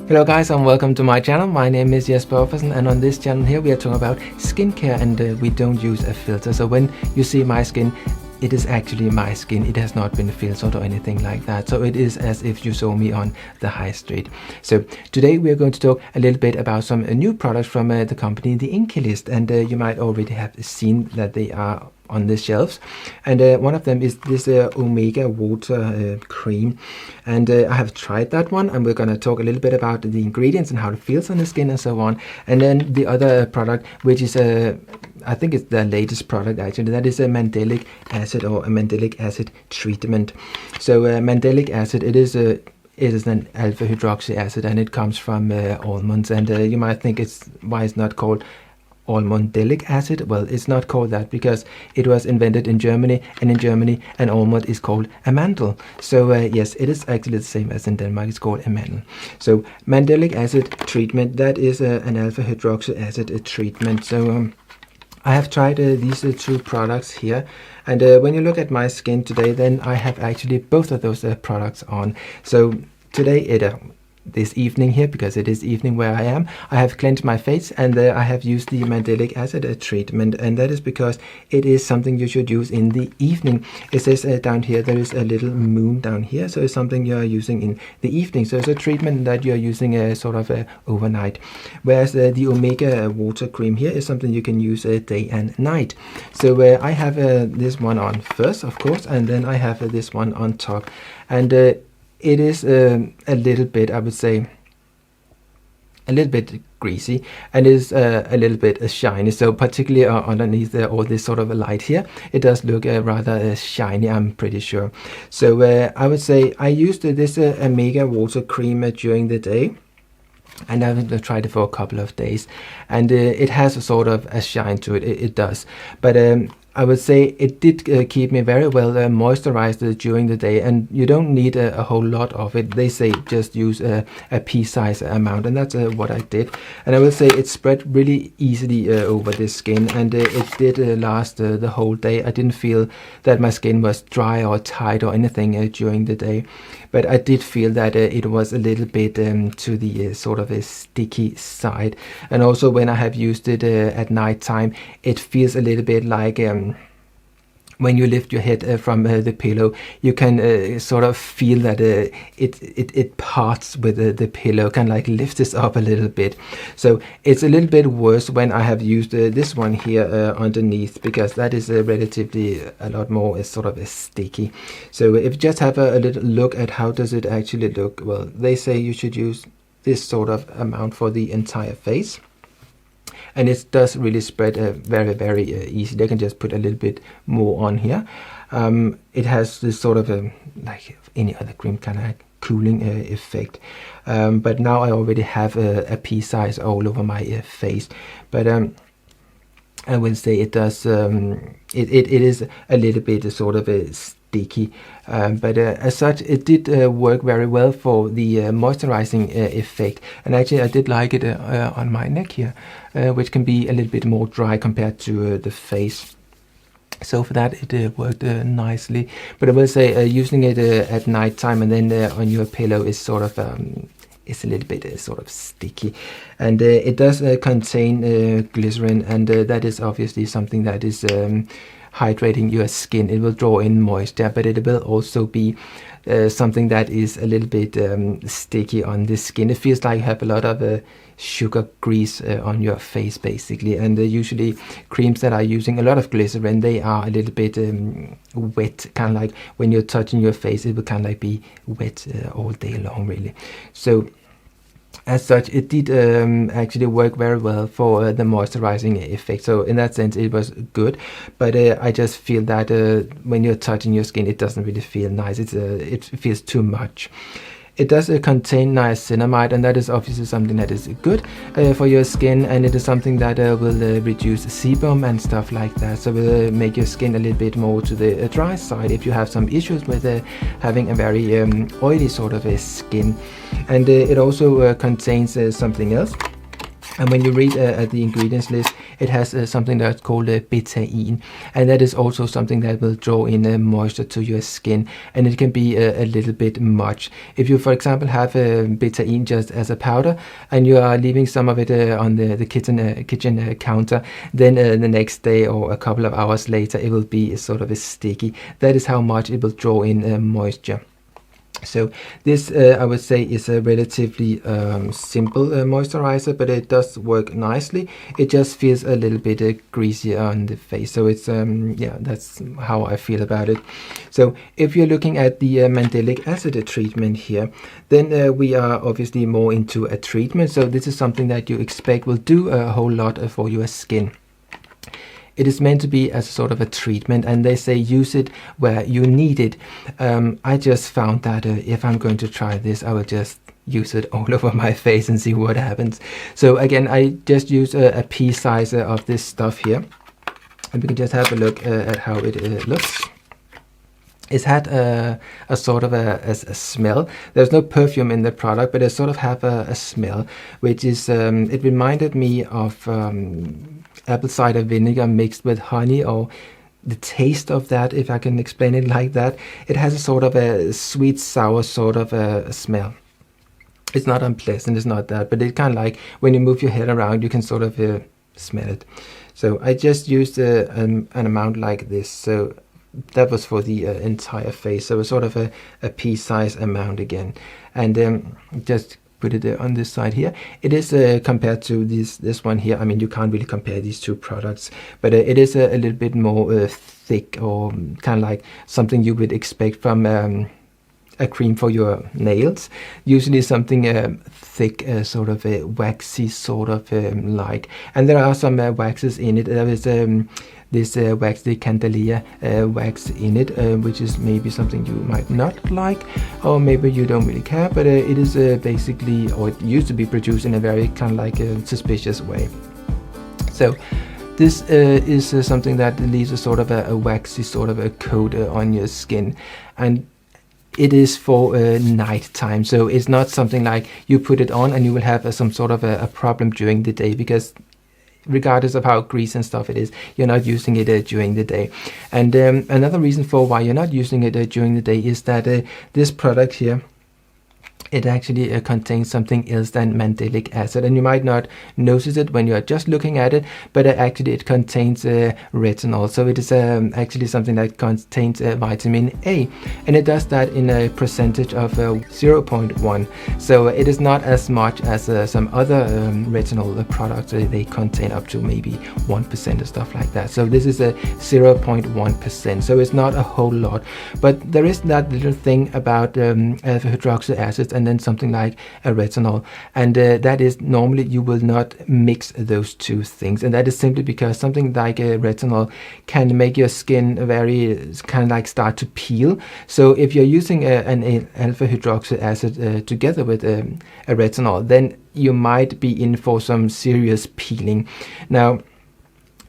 Hello guys and welcome to my channel. My name is Jesper Offersen, and on this channel here we are talking about skincare, and we don't use a filter. So when you see my skin, it is actually my skin. It has not been filtered or anything like that. So it is as if you saw me on the high street. So today we are going to talk a little bit about some new products from the company, the INKEY List, and you might already have seen that they are on the shelves, and one of them is this Omega Water Cream, and I have tried that one, and we're going to talk a little bit about the ingredients and how it feels on the skin and so on. And then the other product, which is I think it's the latest product actually, that is a Mandelic Acid or a Mandelic Acid Treatment. So Mandelic Acid, it is an alpha hydroxy acid, and it comes from almonds, and you might think why it's not called Mandelic acid. Well, it's not called that because it was invented in Germany, and in Germany an almond is called a mandel. So yes, it is actually the same as in Denmark, it's called a mandel. So Mandelic Acid Treatment, that is an alpha hydroxy acid treatment. So I have tried these two products here, and when you look at my skin today, then I have actually both of those products on. So today this evening here, because it is evening where I am, I have cleansed my face, and I have used the Mandelic Acid Treatment, and that is because it is something you should use in the evening. It says down here there is a little moon down here, so it's something you are using in the evening. So it's a treatment that you are using sort of overnight, whereas the Omega Water Cream here is something you can use day and night. So I have this one on first, of course, and then I have this one on top, and it is a little bit, I would say, a little bit greasy, and is a little bit shiny. So particularly underneath all this sort of a light here, it does look rather shiny, I'm pretty sure. So I would say I used this Omega Water Cream during the day, and I've tried it for a couple of days, and it has a sort of a shine to it. It does, but I would say it did keep me very well moisturized during the day, and you don't need a whole lot of it. They say just use a pea-size amount, and that's what I did. And I will say it spread really easily over the skin, and it did last the whole day. I didn't feel that my skin was dry or tight or anything during the day, but I did feel that it was a little bit to the sort of a sticky side. And also when I have used it at night time, it feels a little bit like when you lift your head from the pillow, you can sort of feel that it parts with the pillow, kind of like lifts this up a little bit. So it's a little bit worse when I have used this one here underneath, because that is relatively a lot more sort of sticky. So if you just have a little look at how does it actually look, well, they say you should use this sort of amount for the entire face. And it does really spread very, very easily. I can just put a little bit more on here. It has this sort of like any other cream, kind of like cooling effect. But now I already have a pea-size all over my face. But I will say it does. It is a little bit sort of a sticky, but as such it did work very well for the moisturizing effect. And actually I did like it on my neck here, which can be a little bit more dry compared to the face. So for that it worked nicely. But I will say using it at night time and then on your pillow is sort of it's a little bit sort of sticky, and it does contain glycerin, and that is obviously something that is hydrating your skin. It will draw in moisture, but it will also be something that is a little bit sticky on the skin. It feels like you have a lot of sugar grease on your face basically, and usually creams that are using a lot of glycerin, they are a little bit wet, kind of like when you're touching your face, it will kind of like be wet all day long really. So as such, it did actually work very well for the moisturizing effect. So in that sense, it was good. But I just feel that when you're touching your skin, it doesn't really feel nice. It feels too much. It does contain niacinamide, and that is obviously something that is good for your skin, and it is something that will reduce sebum and stuff like that. So it will make your skin a little bit more to the dry side if you have some issues with having a very oily sort of a skin. And it also contains something else. And when you read the ingredients list, it has something that's called betaine, and that is also something that will draw in moisture to your skin, and it can be a little bit much. If you, for example, have betaine just as a powder and you are leaving some of it on the kitchen counter, then the next day or a couple of hours later it will be sort of sticky. That is how much it will draw in moisture. So this I would say is a relatively simple moisturizer, but it does work nicely. It just feels a little bit greasy on the face, so it's yeah, that's how I feel about it. So if you're looking at the Mandelic Acid Treatment here, then we are obviously more into a treatment, so this is something that you expect will do a whole lot for your skin. It is meant to be as sort of a treatment, and they say use it where you need it. I just found that if I'm going to try this, I will just use it all over my face and see what happens. So again, I just use a pea size of this stuff here, and we can just have a look at how it looks. It's had a sort of a smell. There's no perfume in the product, but it sort of have a smell, which is, it reminded me of apple cider vinegar mixed with honey, or the taste of that, if I can explain it like that. It has a sort of a sweet sour sort of a smell. It's not unpleasant, it's not that, but it kind of like when you move your head around, you can sort of smell it. So I just used an amount like this. So that was for the entire face. So it's sort of a pea-size amount again, and just put it on this side here. It is compared to this one here. I mean, you can't really compare these two products, but it is a little bit more thick, or kind of like something you would expect from a cream for your nails. Usually something thick, sort of a waxy sort of like, and there are some waxes in it. There is this wax, the Candelia wax in it, which is maybe something you might not like, or maybe you don't really care, but it is basically, or it used to be produced in a very kind of like suspicious way. So this is something that leaves a sort of a waxy sort of a coat on your skin, and it is for night time. So it's not something like you put it on and you will have some sort of a problem during the day, because regardless of how greasy and stuff it is, you're not using it during the day. And another reason for why you're not using it during the day is that this product here, it actually contains something else than mandelic acid, and you might not notice it when you're just looking at it, but actually it contains retinol. So it is actually something that contains vitamin A, and it does that in a percentage of 0.1. So it is not as much as some other retinol products. They contain up to maybe 1% and stuff like that. So this is a 0.1%, so it's not a whole lot, but there is that little thing about alpha hydroxy acids and then something like a retinol, and that is normally you will not mix those two things, and that is simply because something like a retinol can make your skin very kind of like start to peel. So if you're using an alpha hydroxy acid together with a retinol, then you might be in for some serious peeling. Now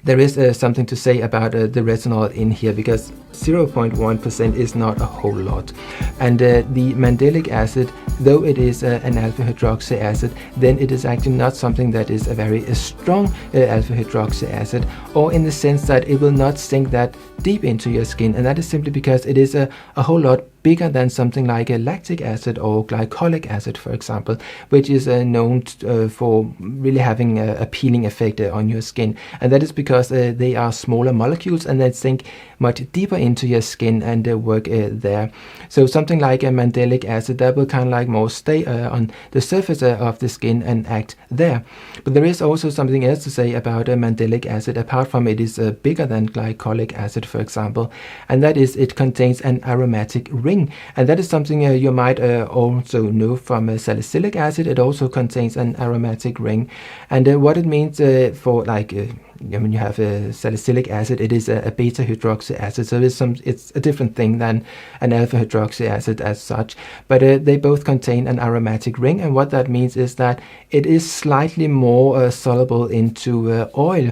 there is something to say about the retinol in here, because 0.1% is not a whole lot, and the mandelic acid, though it is an alpha hydroxy acid, then it is actually not something that is a very strong alpha hydroxy acid, or in the sense that it will not sink that deep into your skin, and that is simply because it is a whole lot bigger than something like a lactic acid or glycolic acid, for example, which is known for really having a peeling effect on your skin, and that is because they are smaller molecules and they sink much deeper into your skin and work there. So something like a mandelic acid, that will kind of like more stay on the surface of the skin and act there. But there is also something else to say about a mandelic acid, apart from it is bigger than glycolic acid, for example, and that is it contains an aromatic ring, and that is something you might also know from salicylic acid. It also contains an aromatic ring, and what it means for like when you have a salicylic acid, it is a beta-hydroxy acid, so it's a different thing than an alpha hydroxy acid as such, but they both contain an aromatic ring, and what that means is that it is slightly more soluble into oil.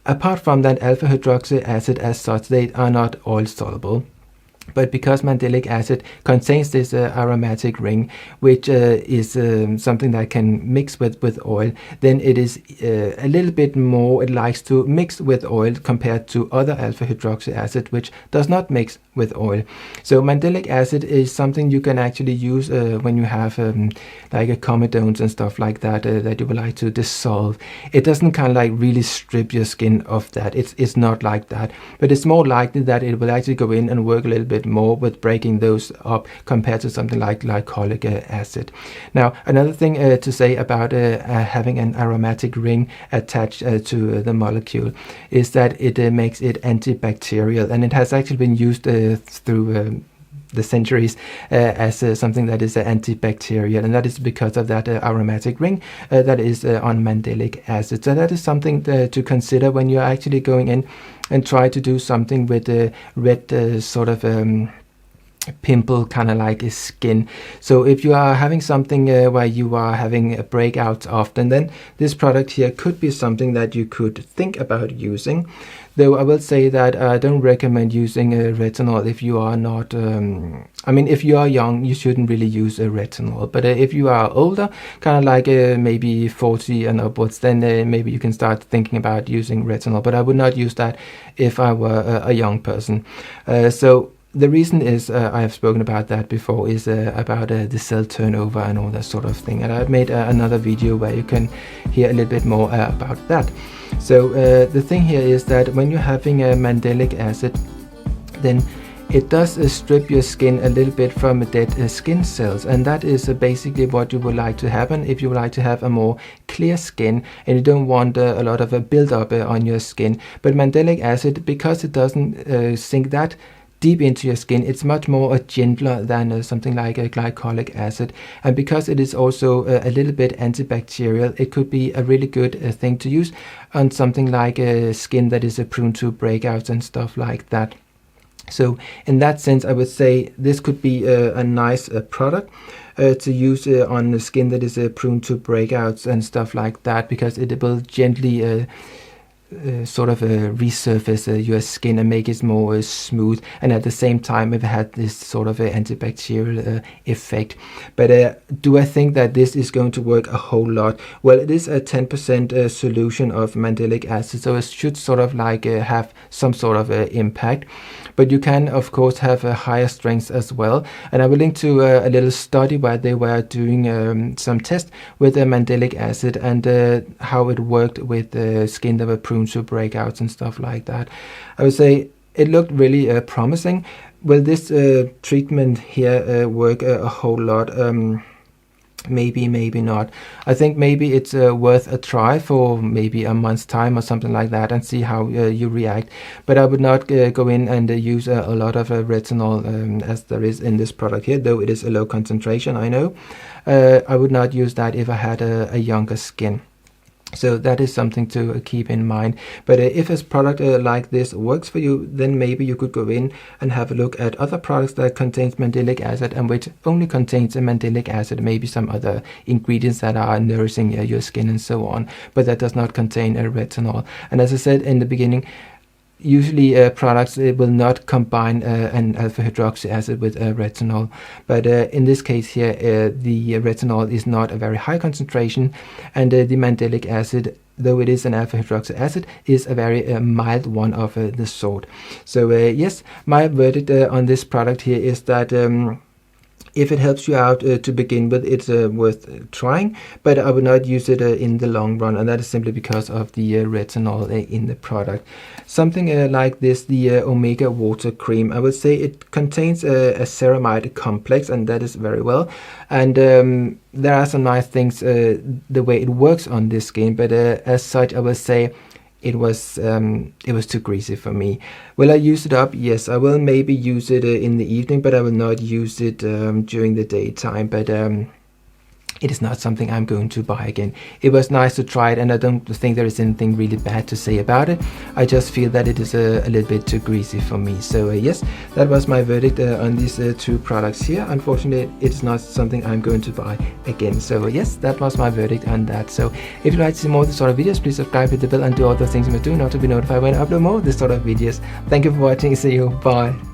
Apart from that alpha hydroxy acid as such, they are not oil soluble. But because mandelic acid contains this aromatic ring, which is something that can mix with oil, then it is a little bit more, it likes to mix with oil compared to other alpha hydroxy acid, which does not mix with oil. So mandelic acid is something you can actually use when you have like a comedones and stuff like that that you would like to dissolve. It doesn't kind of like really strip your skin of that. It's not like that, but it's more likely that it will actually go in and work a little bit more with breaking those up compared to something like glycolic acid. Now, another thing to say about having an aromatic ring attached to the molecule is that it makes it antibacterial, and it has actually been used through the centuries as something that is antibacterial, and that is because of that aromatic ring that is on mandelic acid. So that is something to consider when you're actually going in and try to do something with the red sort of pimple kind of like a skin. So if you are having something where you are having breakouts often, then this product here could be something that you could think about using. Though I will say that I don't recommend using retinol if you are not, I mean, if you are young, you shouldn't really use retinol. But if you are older, kind of like maybe 40 and upwards, then maybe you can start thinking about using retinol. But I would not use that if I were a young person. So the reason is, I have spoken about that before, is about the cell turnover and all that sort of thing. And I've made another video where you can hear a little bit more about that. So the thing here is that when you're having a mandelic acid, then it does strip your skin a little bit from dead skin cells, and that is basically what you would like to happen if you would like to have a more clear skin and you don't want a lot of a build-up on your skin. But mandelic acid, because it doesn't sink that deep into your skin, it's much more gentler than something like a glycolic acid, and because it is also a little bit antibacterial, it could be a really good thing to use on something like a skin that is prone to breakouts and stuff like that. So in that sense, I would say this could be a nice product to use on the skin that is prone to breakouts and stuff like that, because it will gently sort of resurface your skin and make it more smooth, and at the same time it had this sort of antibacterial effect. But do I think that this is going to work a whole lot? Well, it is a 10% solution of mandelic acid, so it should sort of like have some sort of impact. But you can of course have a higher strengths as well, and I will link to a little study where they were doing some tests with mandelic acid and how it worked with skin that were prone to breakouts and stuff like that. I would say it looked really promising. Will this treatment here work a whole lot? Maybe, maybe not. I think maybe it's worth a try for maybe a month's time or something like that and see how you react. But I would not go in and use a lot of retinol as there is in this product here, though it is a low concentration, I know. I would not use that if I had a younger skin. So that is something to keep in mind. But if a product like this works for you, then maybe you could go in and have a look at other products that contains mandelic acid and which only contains a mandelic acid, maybe some other ingredients that are nourishing your skin and so on, but that does not contain a retinol. And as I said in the beginning, usually products will not combine an alpha hydroxy acid with retinol, but in this case here the retinol is not a very high concentration, and the mandelic acid, though it is an alpha hydroxy acid, is a very mild one of the sort. So yes, my verdict on this product here is that if it helps you out to begin with, it's worth trying, but I would not use it in the long run, and that is simply because of the retinol in the product. Something like this, the Omega Water Cream, I would say it contains a ceramide complex, and that is very well. And there are some nice things the way it works on this skin, but as such, I would say it was too greasy for me. Will I use it up? Yes, I will maybe use it in the evening, but I will not use it during the daytime. But it is not something I'm going to buy again. It was nice to try it, and I don't think there is anything really bad to say about it. I just feel that it is a little bit too greasy for me. So yes, that was my verdict on these two products here. Unfortunately, it's not something I'm going to buy again. So yes, that was my verdict on that. So if you'd like to see more of this sort of videos, please subscribe, hit the bell, and do all the things you must do in order to be notified when I upload more of this sort of videos. Thank you for watching. See you. Bye.